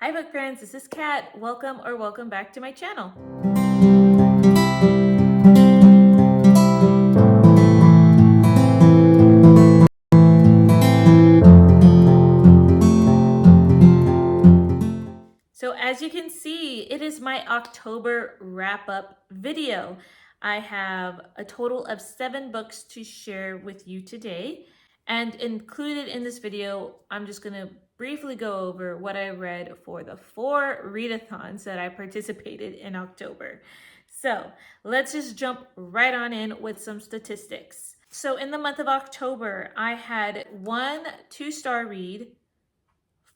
Hi book friends, this is Kat. Welcome back to my channel. So as you can see, it is my October wrap-up video. I have a total of 7 books to share with you today. And included in this video, I'm just going to briefly go over what I read for the 4 readathons that I participated in October. So let's just jump right on in with some statistics. So in the month of October, I had 1 2-star read,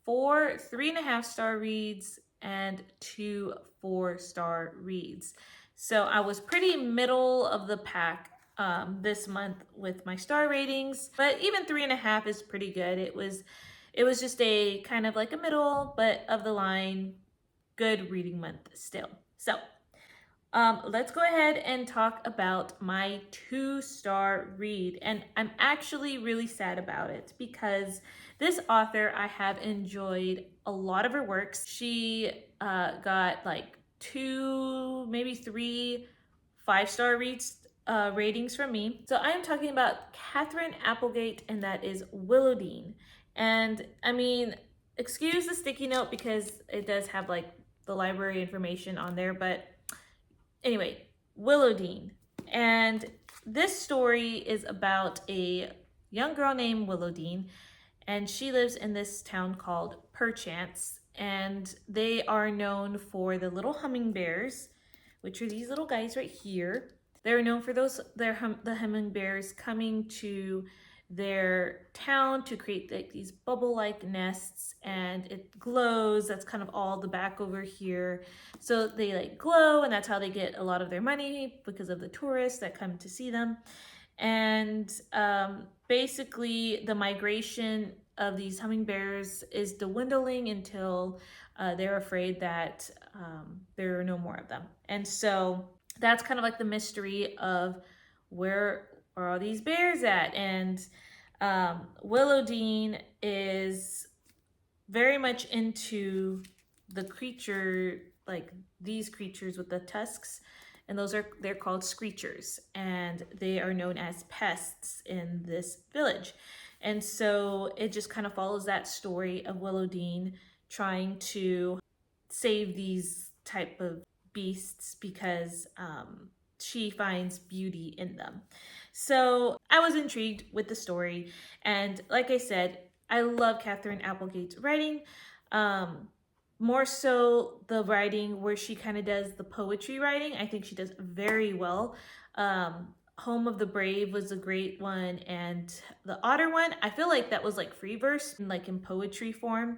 4 3.5-star reads, and 2 4-star reads. So I was pretty middle of the pack this month with my star ratings, but even 3.5 is pretty good. It was just a kind of like a middle, but of the line, good reading month still. So let's go ahead and talk about my 2-star read. And I'm actually really sad about it because this author, I have enjoyed a lot of her works. She got like 2, maybe 3 5-star reads ratings from me. So I am talking about Catherine Applegate, and that is Willowdean. And I mean, excuse the sticky note because it does have like the library information on there, but anyway, Willowdean. And this story is about a young girl named Willowdean, and she lives in this town called Perchance, and they are known for the little hummingbirds, which are these little guys right here. They're known for the hummingbirds coming to their town to create like these bubble-like nests, and it glows. That's kind of all the back over here. So they like glow, and that's how they get a lot of their money because of the tourists that come to see them. And basically the migration of these hummingbirds is dwindling until they're afraid that there are no more of them. And so that's kind of like the mystery of where are all these bears at. And Willowdean is very much into the creature, like these creatures with the tusks, and they're called screechers, and they are known as pests in this village. And so it just kind of follows that story of Willowdean trying to save these type of beasts because she finds beauty in them. So I was intrigued with the story, and like I said, I love Catherine Applegate's writing. More so the writing where she kind of does the poetry writing. I think she does very well. Home of the Brave was a great one, and the Otter one, I feel like that was like free verse, like in poetry form.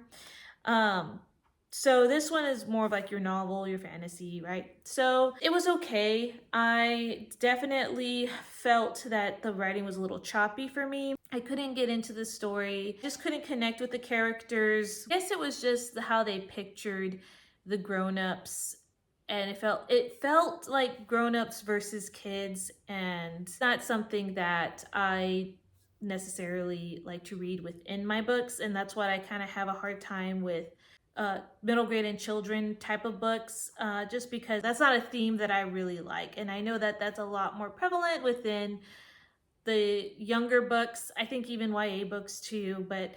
So this one is more of like your novel, your fantasy, right? So it was okay. I definitely felt that the writing was a little choppy for me. I couldn't get into the story, just couldn't connect with the characters. I guess it was just how they pictured the grown-ups, and it felt like grown-ups versus kids, and it's not something that I necessarily like to read within my books, and that's why I kind of have a hard time with middle grade and children type of books, just because that's not a theme that I really like. And I know that that's a lot more prevalent within the younger books, I think even YA books too, but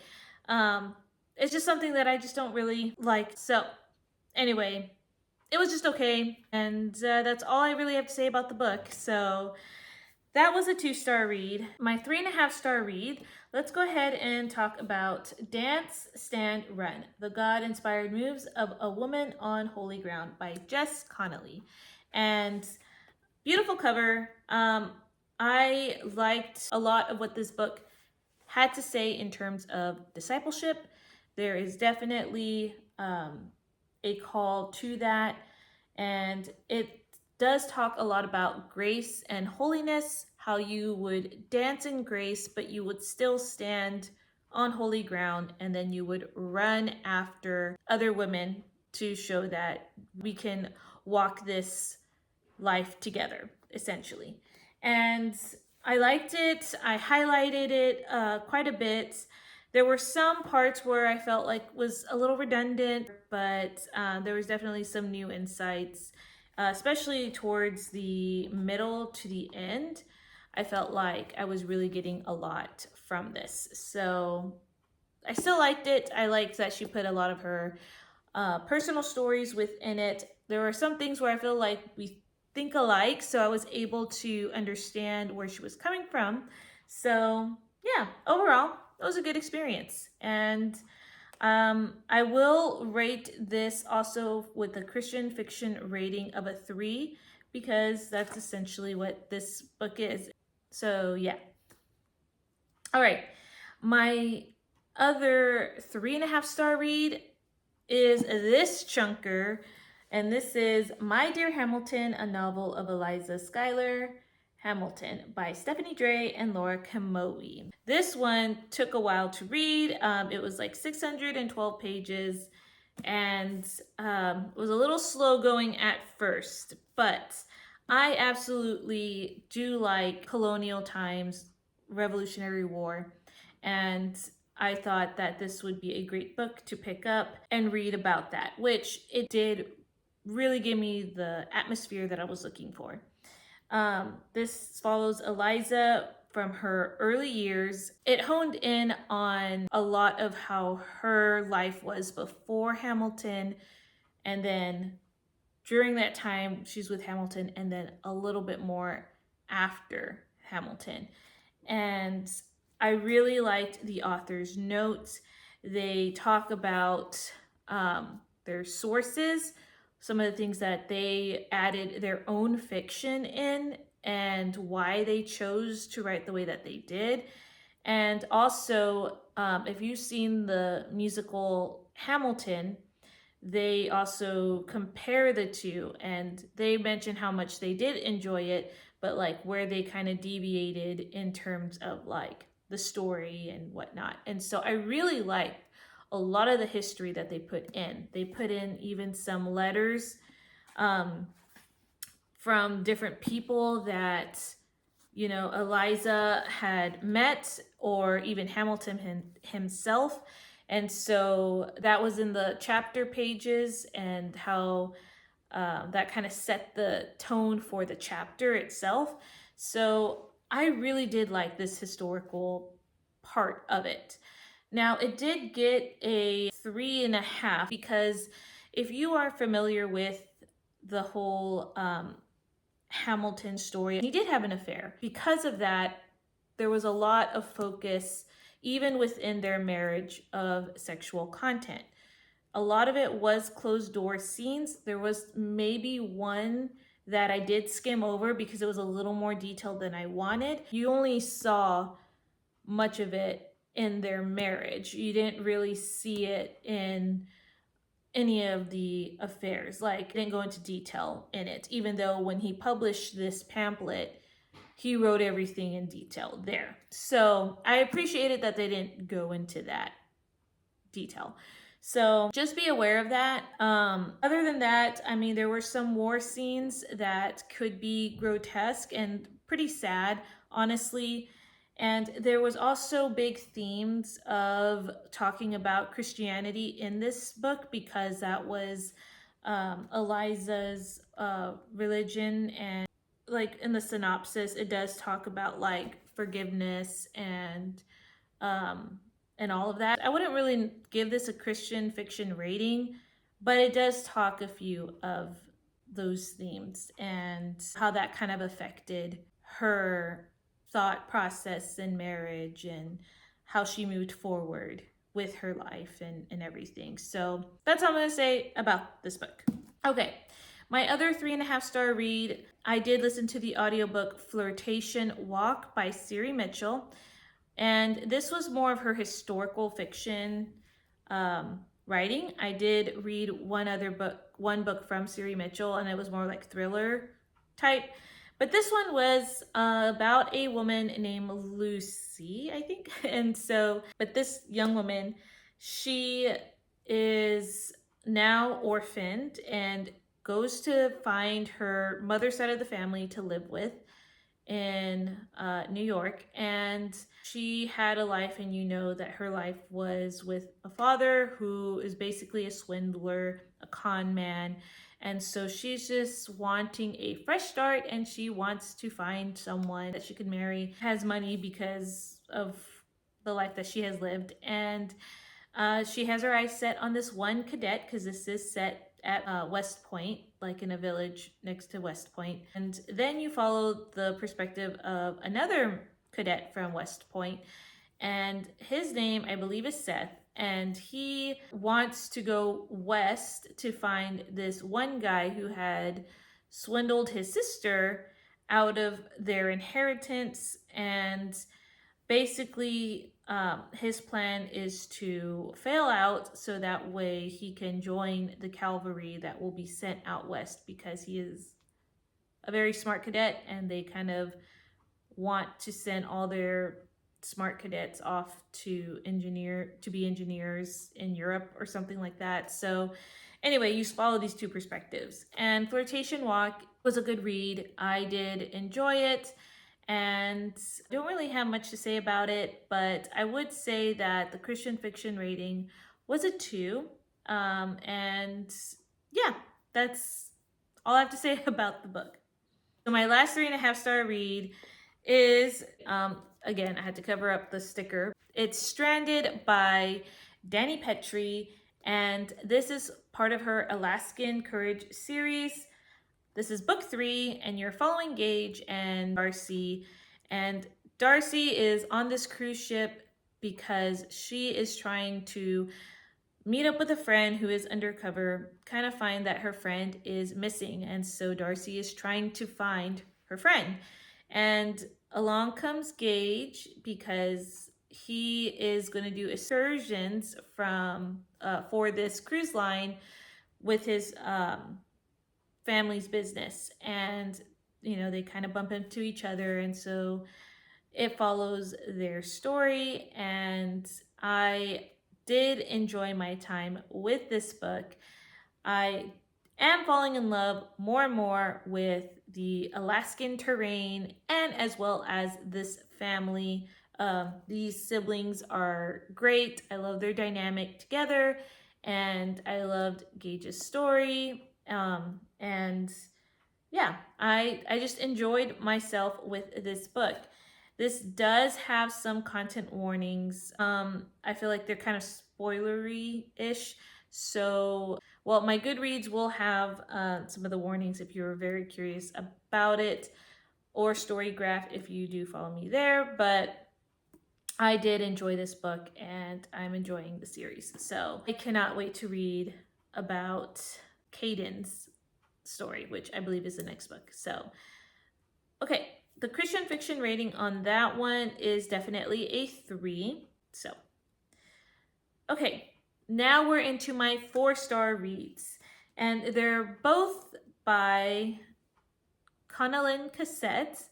it's just something that I just don't really like. So anyway, it was just okay, and that's all I really have to say about the book. So that was a 2-star read. My 3.5-star read, let's go ahead and talk about Dance, Stand, Run, The God-Inspired Moves of a Woman on Holy Ground by Jess Connolly. And beautiful cover. I liked a lot of what this book had to say in terms of discipleship. There is definitely a call to that, and it does talk a lot about grace and holiness, how you would dance in grace, but you would still stand on holy ground, and then you would run after other women to show that we can walk this life together, essentially. And I liked it. I highlighted it quite a bit. There were some parts where I felt like was a little redundant, but there was definitely some new insights, especially towards the middle to the end. I felt like I was really getting a lot from this. So I still liked it. I liked that she put a lot of her personal stories within it. There were some things where I feel like we think alike, so I was able to understand where she was coming from. So yeah, overall, it was a good experience. And I will rate this also with a Christian fiction rating of a 3 because that's essentially what this book is. So yeah. All right. My other 3.5 star read is this chunker, and this is My Dear Hamilton, a novel of Eliza Schuyler Hamilton by Stephanie Dray and Laura Kamoe. This one took a while to read. It was like 612 pages and was a little slow going at first, but I absolutely do like colonial times, Revolutionary War, and I thought that this would be a great book to pick up and read about that, which it did really give me the atmosphere that I was looking for. This follows Eliza from her early years. It honed in on a lot of how her life was before Hamilton, and then during that time she's with Hamilton, and then a little bit more after Hamilton. And I really liked the author's notes. They talk about their sources, some of the things that they added their own fiction in, and why they chose to write the way that they did. And also, if you've seen the musical Hamilton, they also compare the two, and they mention how much they did enjoy it, but like where they kind of deviated in terms of like the story and whatnot. And so I really liked a lot of the history that they put in. They put in even some letters from different people that, you know, Eliza had met, or even Hamilton himself. And so that was in the chapter pages, and how that kind of set the tone for the chapter itself. So I really did like this historical part of it. Now, it did get a 3.5 because if you are familiar with the whole Hamilton story, he did have an affair. Because of that, there was a lot of focus, even within their marriage, of sexual content. A lot of it was closed door scenes. There was maybe one that I did skim over because it was a little more detailed than I wanted. You only saw much of it in their marriage. You didn't really see it in any of the affairs. Like, didn't go into detail in it, even though when he published this pamphlet, he wrote everything in detail there. So I appreciated that they didn't go into that detail. So just be aware of that. Other than that, I mean, there were some war scenes that could be grotesque and pretty sad, honestly. And there was also big themes of talking about Christianity in this book, because that was Eliza's religion. And like in the synopsis, it does talk about like forgiveness and all of that. I wouldn't really give this a Christian fiction rating, but it does talk a few of those themes and how that kind of affected her thought process in marriage and how she moved forward with her life and everything. So that's all I'm going to say about this book. Okay, my other 3.5 star read, I did listen to the audiobook Flirtation Walk by Siri Mitchell. And this was more of her historical fiction writing. I did read one book from Siri Mitchell, and it was more like thriller type. But this one was about a woman named Lucy, I think. And so, but this young woman, she is now orphaned and goes to find her mother's side of the family to live with in New York, and she had a life, and you know that her life was with a father who is basically a swindler, a con man. And so she's just wanting a fresh start, and she wants to find someone that she could marry, has money because of the life that she has lived. And she has her eyes set on this one cadet because this is set at West Point, like in a village next to West Point. And then you follow the perspective of another cadet from West Point, and his name, I believe, is Seth. And he wants to go west to find this one guy who had swindled his sister out of their inheritance. And basically, his plan is to fail out so that way he can join the cavalry that will be sent out west, because he is a very smart cadet, and they kind of want to send all their smart cadets off to be engineers in Europe or something like that. So anyway, you follow these two perspectives. And Flirtation Walk was a good read. I did enjoy it, and I don't really have much to say about it, but I would say that the Christian fiction rating was a 2. And yeah, that's all I have to say about the book. So my last 3.5-star read is, again, I had to cover up the sticker. It's Stranded by Danny Petrie, and this is part of her Alaskan Courage series. This is book 3, and you're following Gage and Darcy. And Darcy is on this cruise ship because she is trying to meet up with a friend who is undercover, kind of find that her friend is missing. And so Darcy is trying to find her friend. And along comes Gage because he is going to do excursions for this cruise line with his family's business. And, you know, they kind of bump into each other. And so it follows their story. And I did enjoy my time with this book. I am falling in love more and more with the Alaskan terrain, and as well as this family. These siblings are great. I love their dynamic together, and I loved Gage's story. And yeah, I just enjoyed myself with this book. This does have some content warnings. I feel like they're kind of spoilery-ish. So, well, my Goodreads will have some of the warnings if you're very curious about it, or Storygraph if you do follow me there. But I did enjoy this book, and I'm enjoying the series. So I cannot wait to read about Caden's story, which I believe is the next book. So, okay, the Christian fiction rating on that one is definitely a 3. So, okay, now we're into my 4-star reads, and they're both by Connellan Cassette.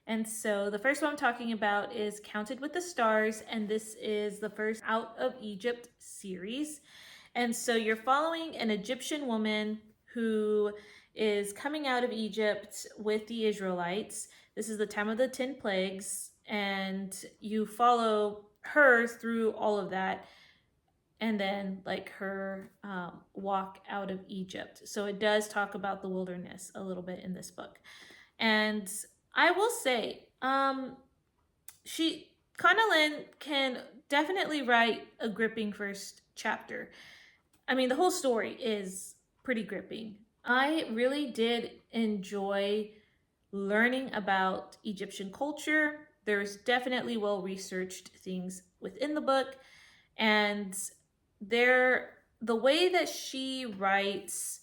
And so the first one I'm talking about is Counted with the Stars, and this is the first Out of Egypt series. And so you're following an Egyptian woman who is coming out of Egypt with the Israelites. This is the time of the 10 plagues, and you follow her through all of that, and then like her walk out of Egypt. So it does talk about the wilderness a little bit in this book. And I will say, Connellan can definitely write a gripping first chapter. I mean, the whole story is pretty gripping. I really did enjoy learning about Egyptian culture. There's definitely well-researched things within the book, and the way that she writes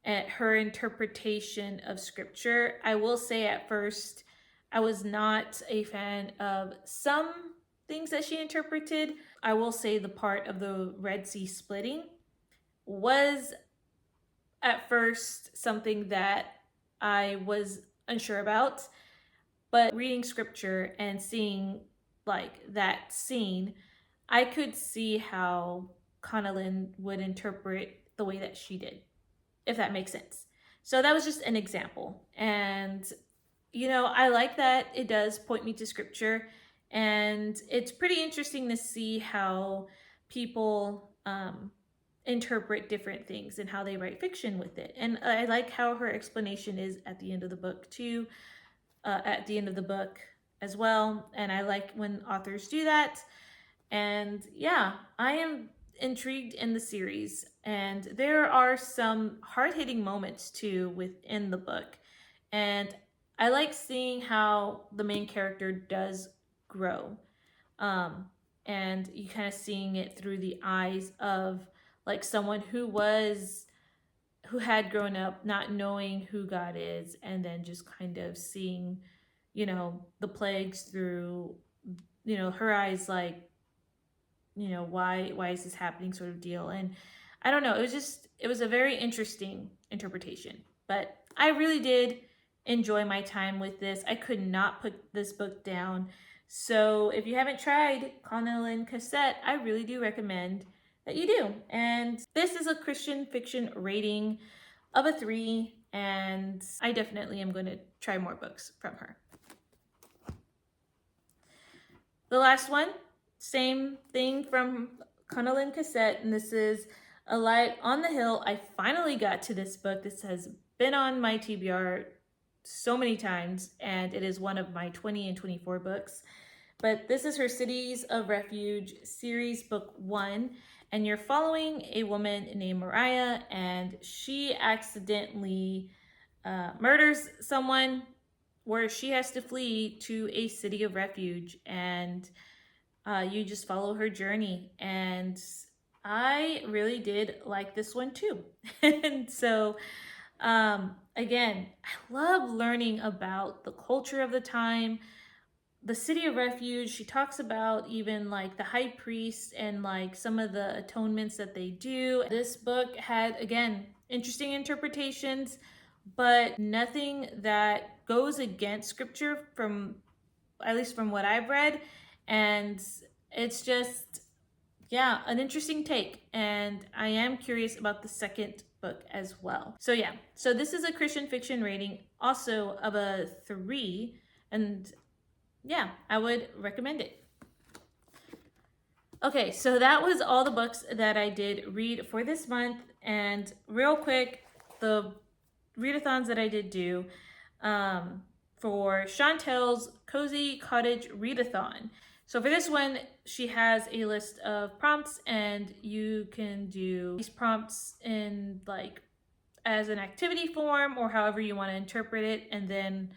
at her interpretation of scripture, I will say at first I was not a fan of some things that she interpreted. I will say the part of the Red Sea splitting was at first something that I was unsure about, but reading scripture and seeing like that scene, I could see how Connellan would interpret the way that she did, if that makes sense. So that was just an example. And you know, I like that it does point me to scripture, and it's pretty interesting to see how people interpret different things and how they write fiction with it. And I like how her explanation is at the end of the book too, at the end of the book as well. And I like when authors do that. And yeah, I am intrigued in the series. And there are some hard hitting moments too within the book. And I like seeing how the main character does grow. Um, and you kind of seeing it through the eyes of like someone who had grown up not knowing who God is, and then just kind of seeing, you know, the plagues through, you know, her eyes, like, you know, why is this happening sort of deal. And I don't know, it was a very interesting interpretation. But I really did enjoy my time with this. I could not put this book down. So if you haven't tried Connell and Cassette, I really do recommend that you do. And this is a Christian fiction rating of a 3, and I definitely am going to try more books from her. The last one, same thing from Connell and Cassette, and this is A Light on the Hill. I finally got to this book. This has been on my TBR so many times, and it is one of my 20 and 24 books. But this is her Cities of Refuge series, book 1, and you're following a woman named Mariah, and she accidentally murders someone where she has to flee to a city of refuge, and you just follow her journey. And I really did like this one too. And so again, I love learning about the culture of the time, the city of refuge. She talks about even like the high priest and like some of the atonements that they do. This book had, again, interesting interpretations, but nothing that goes against scripture, from at least from what I've read. And it's just, yeah, an interesting take. And I am curious about the second book as well. So yeah, so this is a Christian fiction rating, also of a 3. And yeah, I would recommend it. Okay, so that was all the books that I did read for this month. And real quick, the readathons that I did do for Chantel's Cozy Cottage Readathon. So for this one, she has a list of prompts, and you can do these prompts in like as an activity form or however you want to interpret it. And then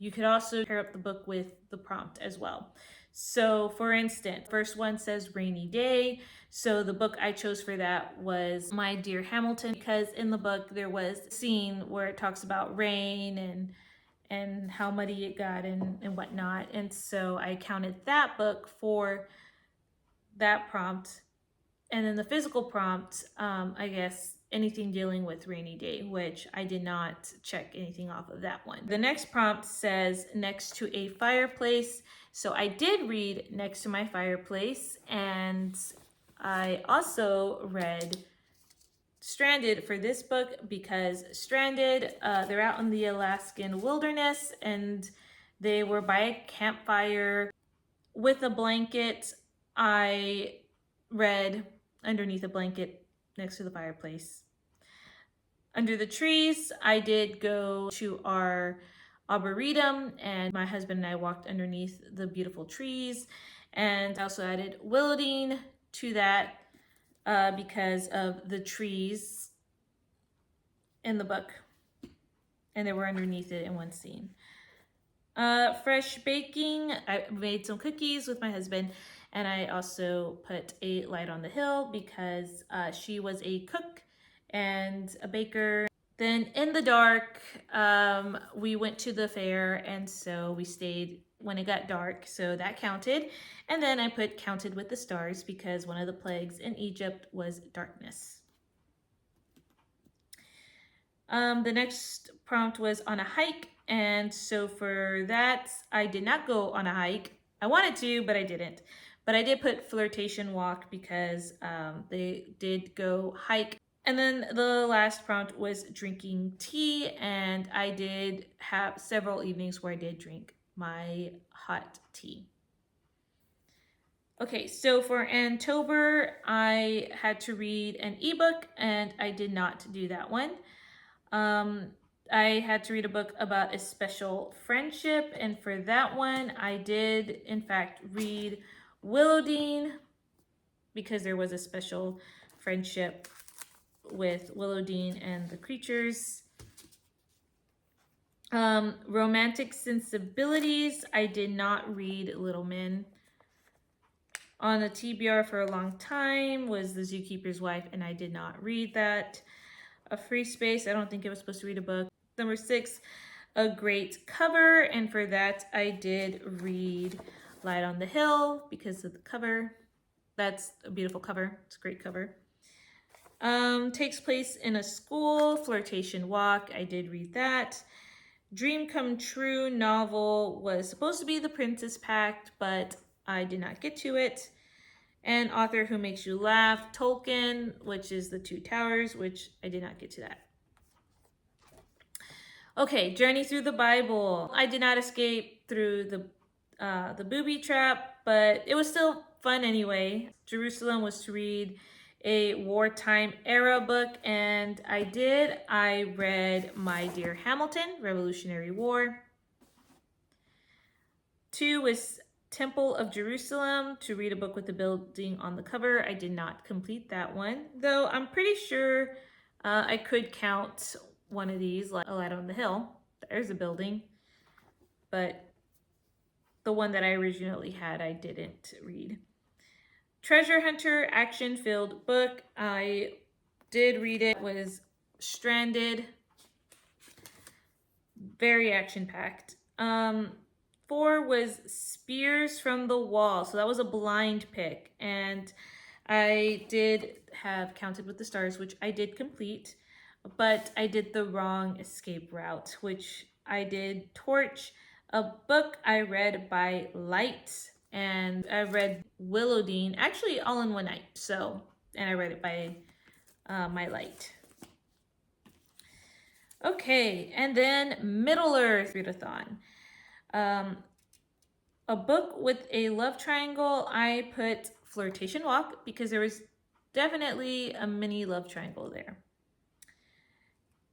you could also pair up the book with the prompt as well. So for instance, first one says rainy day. So the book I chose for that was My Dear Hamilton, because in the book there was a scene where it talks about rain and how muddy it got and whatnot. And so I counted that book for that prompt. And then the physical prompt, I guess anything dealing with rainy day, which I did not check anything off of that one. The next prompt says next to a fireplace. So I did read Next to My Fireplace, and I also read Stranded for this book, because Stranded, they're out in the Alaskan wilderness, and they were by a campfire with a blanket. I read Underneath a Blanket Next to the Fireplace. Under the Trees, I did go to our arboretum, and my husband and I walked underneath the beautiful trees. And I also added Willowdene to that because of the trees in the book, and they were underneath it in one scene. Fresh baking, I made some cookies with my husband, and I also put A Light on the Hill because she was a cook and a baker. Then In the Dark, we went to the fair, and so we stayed when it got dark, so that counted. And then I put Counted with the Stars because one of the plagues in Egypt was darkness. The next prompt was on a hike, and so for that, I did not go on a hike. I wanted to, but I didn't. But I did put Flirtation Walk because they did go hike. And then the last prompt was drinking tea, and I did have several evenings where I did drink my hot tea. Okay, so for October, I had to read an ebook, and I did not do that one. I had to read a book about a special friendship, and for that one, I did, in fact, read Willowdean, because there was a special friendship with Willowdean and the creatures. Romantic sensibilities, I did not read Little Men. On the TBR for a long time was The Zookeeper's Wife, and I did not read that. A Free Space, I don't think I was supposed to read a book. Number 6, A Great Cover, and for that I did read Light on the Hill because of the cover. That's a beautiful cover. It's a great cover. Takes place in a school, Flirtation Walk. I did read that. Dream Come True novel was supposed to be The Princess Pact, but I did not get to it. And Author Who Makes You Laugh, Tolkien, which is The Two Towers, which I did not get to that. Okay, Journey Through the Bible. I did not escape through the booby trap, but it was still fun anyway. Jerusalem was to read a wartime era book, and I did. I read My Dear Hamilton, Revolutionary War. 2 was Temple of Jerusalem, to read a book with the building on the cover. I did not complete that one, though I'm pretty sure I could count one of these, like A Light on the Hill. There's a building, but the one that I originally had, I didn't read. Treasure Hunter, action-filled book. I did read it. It was Stranded. Very action-packed. 4 was Spears from the Wall. So that was a blind pick. And I did have Counted with the Stars, which I did complete. But I did the wrong escape route, which I did Torch, a book I read by Light. And I read Willowdean, actually all in one night. So, and I read it by my Light. Okay, and then Middle Earth readathon. A book with a love triangle, I put Flirtation Walk because there was definitely a mini love triangle there.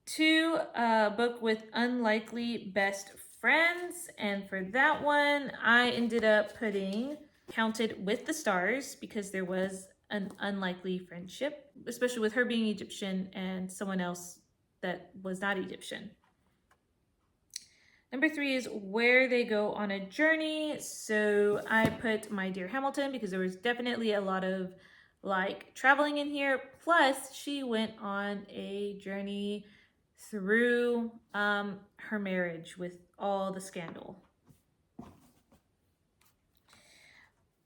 2, a book with unlikely best friends, and for that one, I ended up putting Counted with the Stars because there was an unlikely friendship, especially with her being Egyptian and someone else that was not Egyptian. Number 3 is Where They Go on a Journey. So I put My Dear Hamilton because there was definitely a lot of like traveling in here. Plus she went on a journey through her marriage with all the scandal.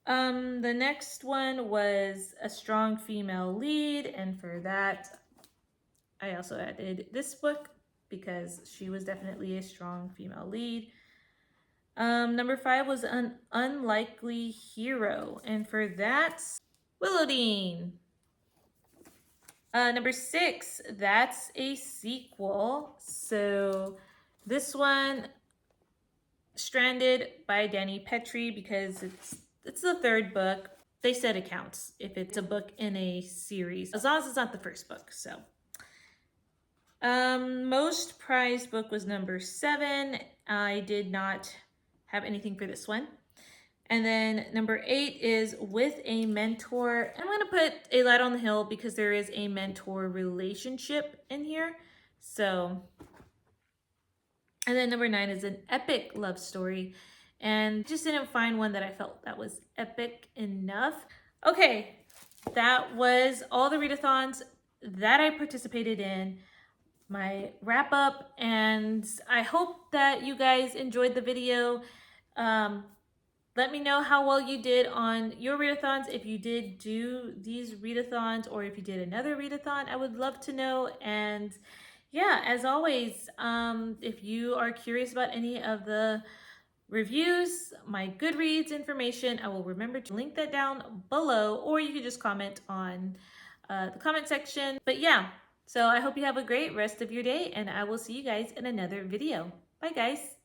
The next one was A Strong Female Lead, and for that I also added this book because she was definitely a strong female lead. Number 5 was An Unlikely Hero, and for that, Willowdean. Number 6, that's a sequel. So this one, Stranded by Danny Petrie, because it's the 3rd book. They said it counts if it's a book in a series, as long as it's not the first book. So most prized book was number 7. I did not have anything for this one. And then number 8 is With a Mentor. I'm going to put A Light on the Hill because there is a mentor relationship in here. So, and then number 9 is An Epic Love Story. And just didn't find one that I felt that was epic enough. Okay, that was all the readathons that I participated in. My wrap up, and I hope that you guys enjoyed the video. Let me know how well you did on your readathons, if you did do these readathons or if you did another readathon. I would love to know. And yeah, as always, if you are curious about any of the reviews, my Goodreads information, I will remember to link that down below, or you can just comment on the comment section. But yeah, so I hope you have a great rest of your day, and I will see you guys in another video. Bye guys.